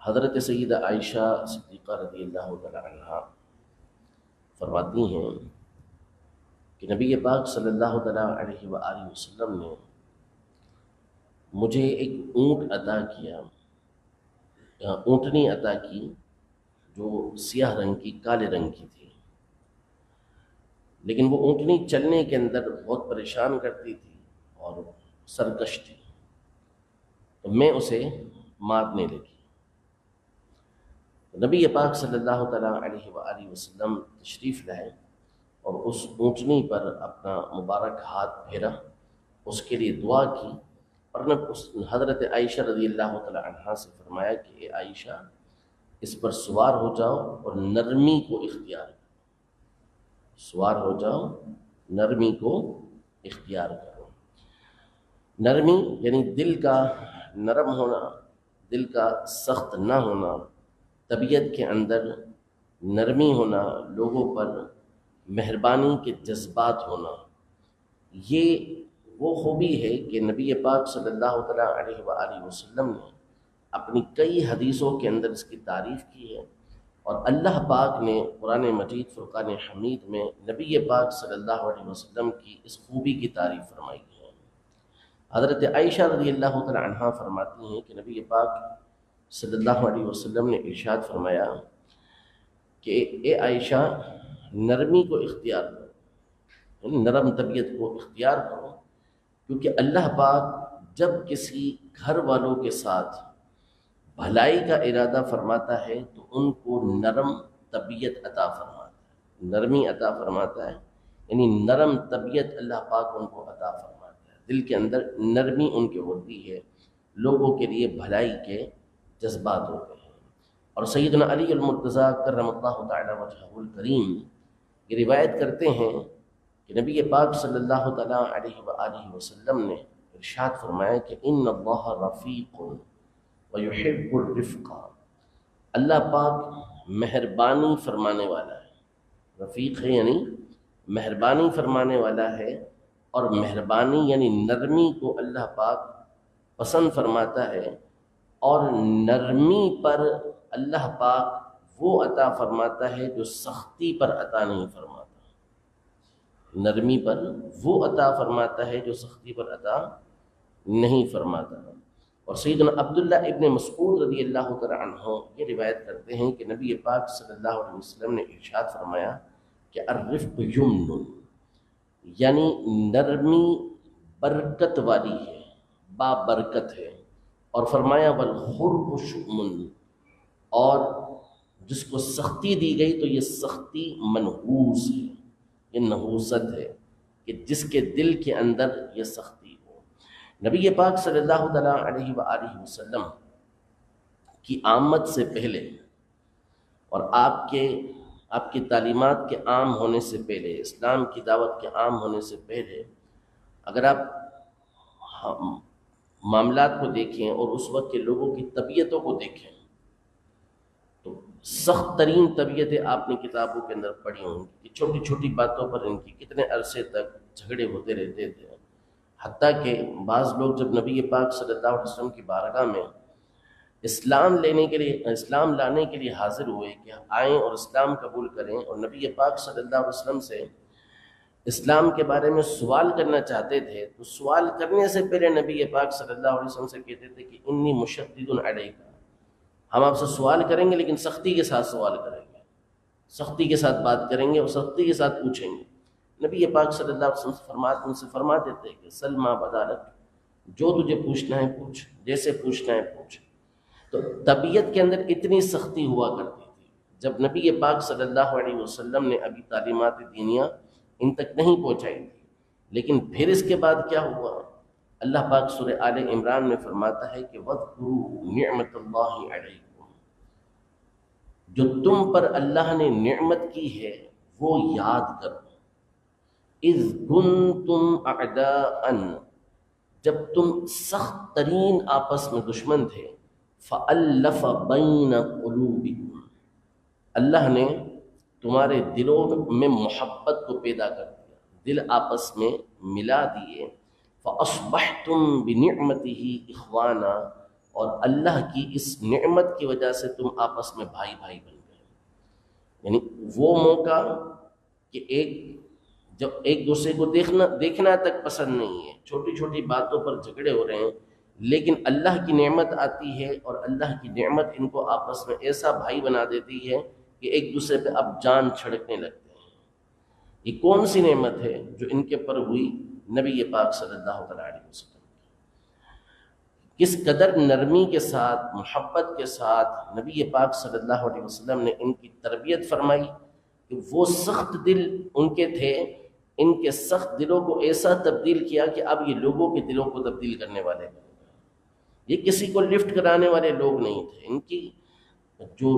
حضرت سیدہ عائشہ صدیقہ رضی اللہ تعالی عنہا فرماتی ہیں کہ نبی پاک صلی اللہ تعالیٰ علیہ وآلہ وسلم نے مجھے ایک اونٹ عطا کیا، اونٹنی عطا کی جو سیاہ رنگ کی، کالے رنگ کی تھی، لیکن وہ اونٹنی چلنے کے اندر بہت پریشان کرتی تھی اور سرکش تھی، تو میں اسے مارنے لگی۔ نبی پاک صلی اللہ تعالیٰ علیہ وآلہ وسلم تشریف لائے اور اس اونٹنی پر اپنا مبارک ہاتھ پھیرا، اس کے لیے دعا کی، اور نے حضرت عائشہ رضی اللہ تعالیٰ عنہا سے فرمایا کہ اے عائشہ، اس پر سوار ہو جاؤ اور نرمی کو اختیار کرو، سوار ہو جاؤ، نرمی کو اختیار کرو۔ نرمی یعنی دل کا نرم ہونا، دل کا سخت نہ ہونا، طبیعت کے اندر نرمی ہونا، لوگوں پر مہربانی کے جذبات ہونا، یہ وہ خوبی ہے کہ نبی پاک صلی اللہ تعالیٰ علیہ وآلہ وسلم نے اپنی کئی حدیثوں کے اندر اس کی تعریف کی ہے، اور اللہ پاک نے قرآن مجید فرقان حمید میں نبی پاک صلی اللہ علیہ وسلم کی اس خوبی کی تعریف فرمائی ہے۔ حضرت عائشہ رضی اللہ تعالیٰ عنہا فرماتی ہیں کہ نبی پاک صلی اللہ علیہ وسلم نے ارشاد فرمایا کہ اے عائشہ، نرمی کو اختیار کرو، یعنی نرم طبیعت کو اختیار کرو، کیونکہ اللہ پاک جب کسی گھر والوں کے ساتھ بھلائی کا ارادہ فرماتا ہے تو ان کو نرم طبیعت عطا فرماتا ہے، نرمی عطا فرماتا ہے، یعنی نرم طبیعت اللہ پاک ان کو عطا فرماتا ہے، دل کے اندر نرمی ان کی ہوتی ہے، لوگوں کے لیے بھلائی کے جذبات ہوتے ہیں۔ اور سیدنا علی المرتضیٰ کرم اللہ تعالی وجہہ الکریم یہ روایت کرتے ہیں کہ نبی پاک صلی اللہ تعالیٰ علیہ وآلہ وسلم نے ارشاد فرمایا کہ ان اللہ رفیق ویحب الرفق، اللہ پاک مہربانی فرمانے والا ہے، رفیق ہے یعنی مہربانی فرمانے والا ہے، اور مہربانی یعنی نرمی کو اللہ پاک پسند فرماتا ہے، اور نرمی پر اللہ پاک وہ عطا فرماتا ہے جو سختی پر عطا نہیں فرماتا، نرمی پر وہ عطا فرماتا ہے جو سختی پر عطا نہیں فرماتا۔ اور سیدنا عبداللہ ابن مسعود رضی اللہ تعالیٰ عنہ یہ روایت کرتے ہیں کہ نبی پاک صلی اللہ علیہ وسلم نے ارشاد فرمایا کہ الرفق یمن، یعنی نرمی برکت والی ہے، بابرکت ہے، اور فرمایا والخرق شؤم، اور جس کو سختی دی گئی تو یہ سختی منحوس ہے، یہ نحوست ہے کہ جس کے دل کے اندر یہ سختی ہو۔ نبی پاک صلی اللہ تعالیٰ علیہ وآلہ وسلم کی آمد سے پہلے اور آپ کی تعلیمات کے عام ہونے سے پہلے، اسلام کی دعوت کے عام ہونے سے پہلے، اگر آپ معاملات کو دیکھیں اور اس وقت کے لوگوں کی طبیعتوں کو دیکھیں تو سخت ترین طبیعتیں آپ نے کتابوں کے اندر پڑھی ہوں کہ چھوٹی چھوٹی باتوں پر ان کی کتنے عرصے تک جھگڑے ہوتے رہتے تھے، حتیٰ کہ بعض لوگ جب نبی پاک صلی اللہ علیہ وسلم کی بارگاہ میں اسلام لانے کے لیے حاضر ہوئے کہ آئیں اور اسلام قبول کریں، اور نبی پاک صلی اللہ علیہ وسلم سے اسلام کے بارے میں سوال کرنا چاہتے تھے، تو سوال کرنے سے پہلے نبی پاک صلی اللہ علیہ وسلم سے کہتے تھے کہ انی مشدد علیک، ہم آپ سے سوال کریں گے لیکن سختی کے ساتھ سوال کریں گے، سختی کے ساتھ بات کریں گے اور سختی کے ساتھ پوچھیں گے۔ نبی پاک صلی اللہ علیہ وسلم ان سے فرما دیتے کہ سل ما بدالک، جو تجھے پوچھنا ہے پوچھ، جیسے پوچھنا ہے پوچھ۔ تو طبیعت کے اندر اتنی سختی ہوا کرتی تھی جب نبی پاک صلی اللہ علیہ وسلم نے ابھی تعلیمات دینیہ ان تک نہیں پہنچائی تھی، لیکن پھر اس کے بعد کیا ہوا؟ اللہ پاک سورہ آل عمران میں فرماتا ہے کہ وَاذْكُرُوا نِعْمَةَ اللَّهِ عَلَيْكُمْ، جو تم پر اللہ نے نعمت کی ہے وہ یاد کرو، اذ کنتم اعداء، جب تم سخت ترین آپس میں دشمن تھے، فألف بین قلوبکم، اللہ نے تمہارے دلوں میں محبت کو پیدا کر دیا، دل آپس میں ملا دیے، فأصبحتم بنعمتہ اخوانا، اور اللہ کی اس نعمت کی وجہ سے تم آپس میں بھائی بھائی بن گئے. یعنی وہ موقع کہ جب ایک دوسرے کو دیکھنا تک پسند نہیں ہے، چھوٹی چھوٹی باتوں پر جھگڑے ہو رہے ہیں، لیکن اللہ کی نعمت آتی ہے اور اللہ کی نعمت ان کو آپس میں ایسا بھائی بنا دیتی ہے کہ ایک دوسرے پہ اب جان چھڑکنے لگتے ہیں. یہ کون سی نعمت ہے جو ان کے پر ہوئی؟ نبی پاک صلی اللہ علیہ وسلم کس قدر نرمی کے ساتھ، محبت کے ساتھ نبی پاک صلی اللہ علیہ وسلم نے ان کی تربیت فرمائی کہ وہ سخت دل ان کے تھے، ان کے سخت دلوں کو ایسا تبدیل کیا کہ اب یہ لوگوں کے دلوں کو تبدیل کرنے والے بن گئے. یہ کسی کو لفٹ کرانے والے لوگ نہیں تھے. ان کی جو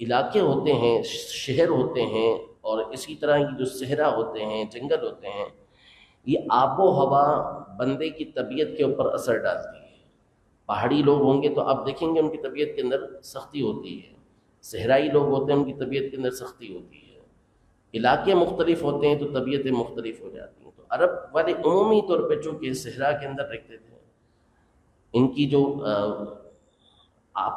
علاقے ہوتے ہیں، شہر ہوتے ہیں، اور اسی طرح کی جو صحرا ہوتے ہیں، جنگل ہوتے ہیں، یہ آب و ہوا بندے کی طبیعت کے اوپر اثر ڈالتی ہے. پہاڑی لوگ ہوں گے تو آپ دیکھیں گے ان کی طبیعت کے اندر سختی ہوتی ہے، صحرائی لوگ ہوتے ہیں ان کی طبیعت کے اندر سختی ہوتی ہے، علاقے مختلف ہوتے ہیں تو طبیعتیں مختلف ہو جاتی ہیں. تو عرب والے عمومی طور پہ چونکہ صحرا کے اندر رہتے تھے، ان کی جو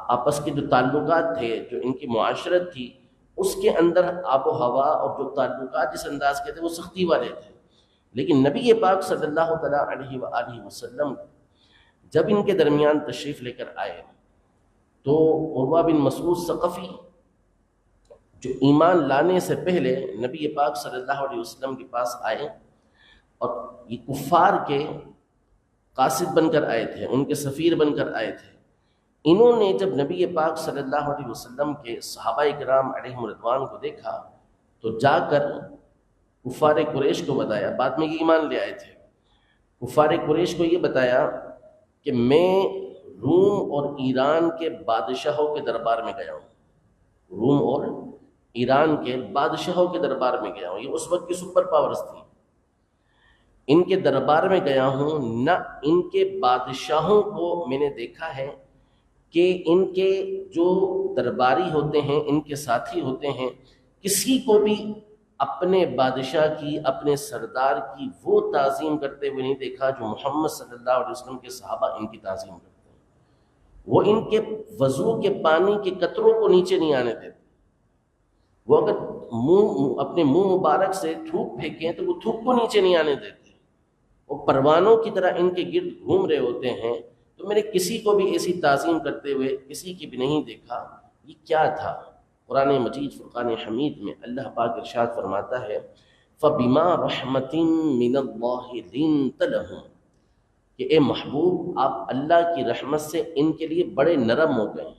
آپس کے جو تعلقات تھے، جو ان کی معاشرت تھی، اس کے اندر آب و ہوا اور جو تعلقات جس انداز کے تھے وہ سختی والے تھے. لیکن نبی پاک صلی اللہ تعالیٰ علیہ وآلہ وسلم جب ان کے درمیان تشریف لے کر آئے تو عروہ بن مسعود ثقفی جو ایمان لانے سے پہلے نبی پاک صلی اللہ علیہ وسلم کے پاس آئے، اور یہ کفار کے قاصد بن کر آئے تھے، ان کے سفیر بن کر آئے تھے. انہوں نے جب نبی پاک صلی اللہ علیہ وسلم کے صحابہ کرام علیہم رضوان کو دیکھا تو جا کر کفار قریش کو بتایا. بعد میں یہ ایمان لے آئے تھے. کفار قریش کو یہ بتایا کہ میں روم اور ایران کے بادشاہوں کے دربار میں گیا ہوں، روم اور ایران کے بادشاہوں کے دربار میں گیا ہوں. یہ اس وقت کی سپر پاورز تھیں. ان کے دربار میں گیا ہوں، نہ ان کے بادشاہوں کو میں نے دیکھا ہے کہ ان کے جو درباری ہوتے ہیں، ان کے ساتھی ہوتے ہیں، کسی کو بھی اپنے بادشاہ کی، اپنے سردار کی وہ تعظیم کرتے ہوئے نہیں دیکھا جو محمد صلی اللہ علیہ وسلم کے صحابہ ان کی تعظیم کرتے ہیں. وہ ان کے وضو کے پانی کے قطروں کو نیچے نہیں آنے دیتے. وہ اگر اپنے منہ مبارک سے تھوک پھینکیں تو وہ تھوک کو نیچے نہیں آنے دیتے. وہ پروانوں کی طرح ان کے گرد گھوم رہے ہوتے ہیں. تو میں نے کسی کو بھی ایسی تعظیم کرتے ہوئے کسی کی بھی نہیں دیکھا. یہ کیا تھا؟ قرآن مجید فرقان حمید میں اللہ پاک ارشاد فرماتا ہے فَبِمَا رَحْمَةٍ مِّنَ اللَّهِ لِنْتَ لَهُمْ، کہ اے محبوب آپ اللہ کی رحمت سے ان کے لیے بڑے نرم ہو گئے.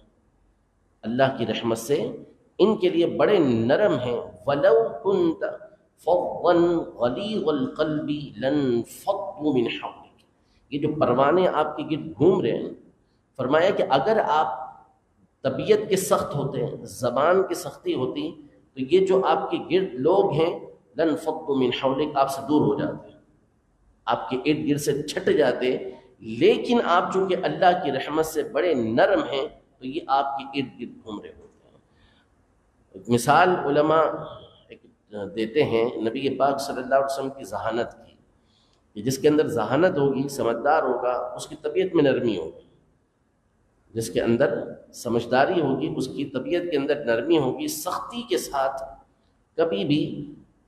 اللہ کی رحمت سے ان کے لیے بڑے نرم ہیں. وَلَوْ كُنْتَ فَظًّا غَلِيظَ الْقَلْبِ لَانفَضُّوا مِنْ حَوْلِكَ. یہ جو پروانے آپ کے گرد گھوم رہے ہیں، فرمایا کہ اگر آپ طبیعت کے سخت ہوتے ہیں، زبان کی سختی ہوتی، تو یہ جو آپ کے گرد لوگ ہیں لَانفَضُّوا مِنْ حَوْلِكَ، آپ سے دور ہو جاتے ہیں، آپ کے ارد گرد سے چھٹ جاتے. لیکن آپ چونکہ اللہ کی رحمت سے بڑے نرم ہیں تو یہ آپ کے ارد گرد گھوم رہے ہوتے ہیں. ایک مثال علماء دیتے ہیں نبی پاک صلی اللہ علیہ وسلم کی ذہانت کی، کہ جس کے اندر ذہانت ہوگی، سمجھدار ہوگا، اس کی طبیعت میں نرمی ہوگی. جس کے اندر سمجھداری ہوگی اس کی طبیعت کے اندر نرمی ہوگی. سختی کے ساتھ کبھی بھی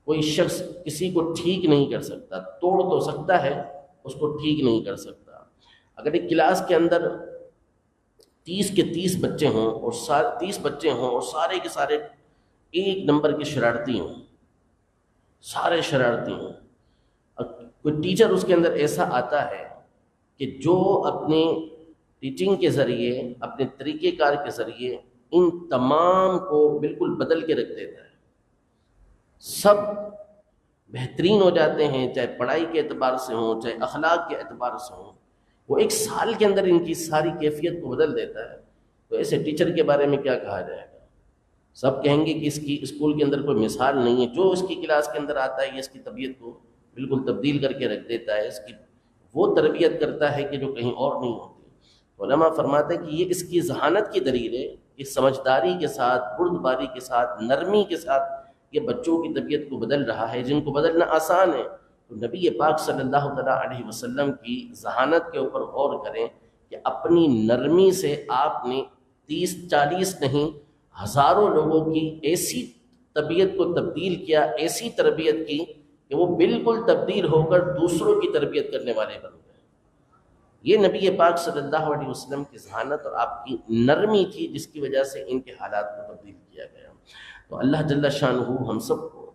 کوئی شخص کسی کو ٹھیک نہیں کر سکتا. توڑ تو سکتا ہے، اس کو ٹھیک نہیں کر سکتا. اگر ایک کلاس کے اندر 30 کے 30 بچے ہوں اور 30 بچے ہوں اور سارے کے سارے ایک نمبر کے شرارتی ہوں، سارے شرارتی ہوں، کوئی ٹیچر اس کے اندر ایسا آتا ہے کہ جو اپنے ٹیچنگ کے ذریعے، اپنے طریقہ کار کے ذریعے ان تمام کو بالکل بدل کے رکھ دیتا ہے. سب بہترین ہو جاتے ہیں، چاہے پڑھائی کے اعتبار سے ہوں، چاہے اخلاق کے اعتبار سے ہوں. وہ ایک سال کے اندر ان کی ساری کیفیت کو بدل دیتا ہے. تو ایسے ٹیچر کے بارے میں کیا کہا جائے گا؟ سب کہیں گے کہ اس کی اسکول کے اندر کوئی مثال نہیں ہے. جو اس کی کلاس کے اندر آتا ہے یہ اس کی طبیعت کو بالکل تبدیل کر کے رکھ دیتا ہے. اس کی وہ تربیت کرتا ہے کہ جو کہیں اور نہیں ہوتی. علماء فرماتے ہیں کہ یہ اس کی ذہانت کی دلیل ہے کہ سمجھداری کے ساتھ، بردباری کے ساتھ، نرمی کے ساتھ یہ بچوں کی طبیعت کو بدل رہا ہے، جن کو بدلنا آسان ہے. تو نبی پاک صلی اللہ تعالیٰ علیہ وسلم کی ذہانت کے اوپر غور کریں کہ کہ اپنی نرمی سے آپ نے 30-40 نہیں ہزاروں لوگوں کی ایسی طبیعت کو تبدیل کیا، ایسی تربیت کی کہ وہ بالکل تبدیل ہو کر دوسروں کی تربیت کرنے والے بن گئے۔ یہ نبی پاک صلی اللہ علیہ وسلم کی ذہانت اور آپ کی نرمی تھی جس کی وجہ سے ان کے حالات کو تبدیل کیا گیا۔ تو اللہ جل شانہ ہم سب کو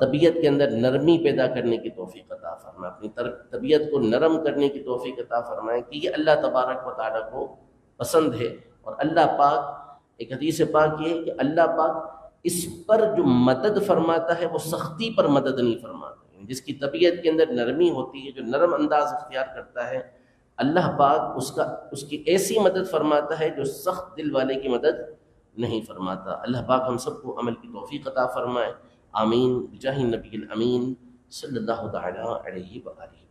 طبیعت کے اندر نرمی پیدا کرنے کی توفیق عطا فرمائے، اپنی طبیعت کو نرم کرنے کی توفیق عطا فرمائے کہ یہ اللہ تبارک و تعالیٰ کو پسند ہے۔ اور اللہ پاک، ایک حدیث پاک یہ ہے کہ اللہ پاک اس پر جو مدد فرماتا ہے وہ سختی پر مدد نہیں فرماتا۔ جس کی طبیعت کے اندر نرمی ہوتی ہے، جو نرم انداز اختیار کرتا ہے، اللہ پاک اس کی ایسی مدد فرماتا ہے جو سخت دل والے کی مدد نہیں فرماتا۔ اللہ پاک ہم سب کو عمل کی توفیق عطا فرمائے، آمین بجاہ النبی الامین صلی اللہ تعالی علیہ وآلہ۔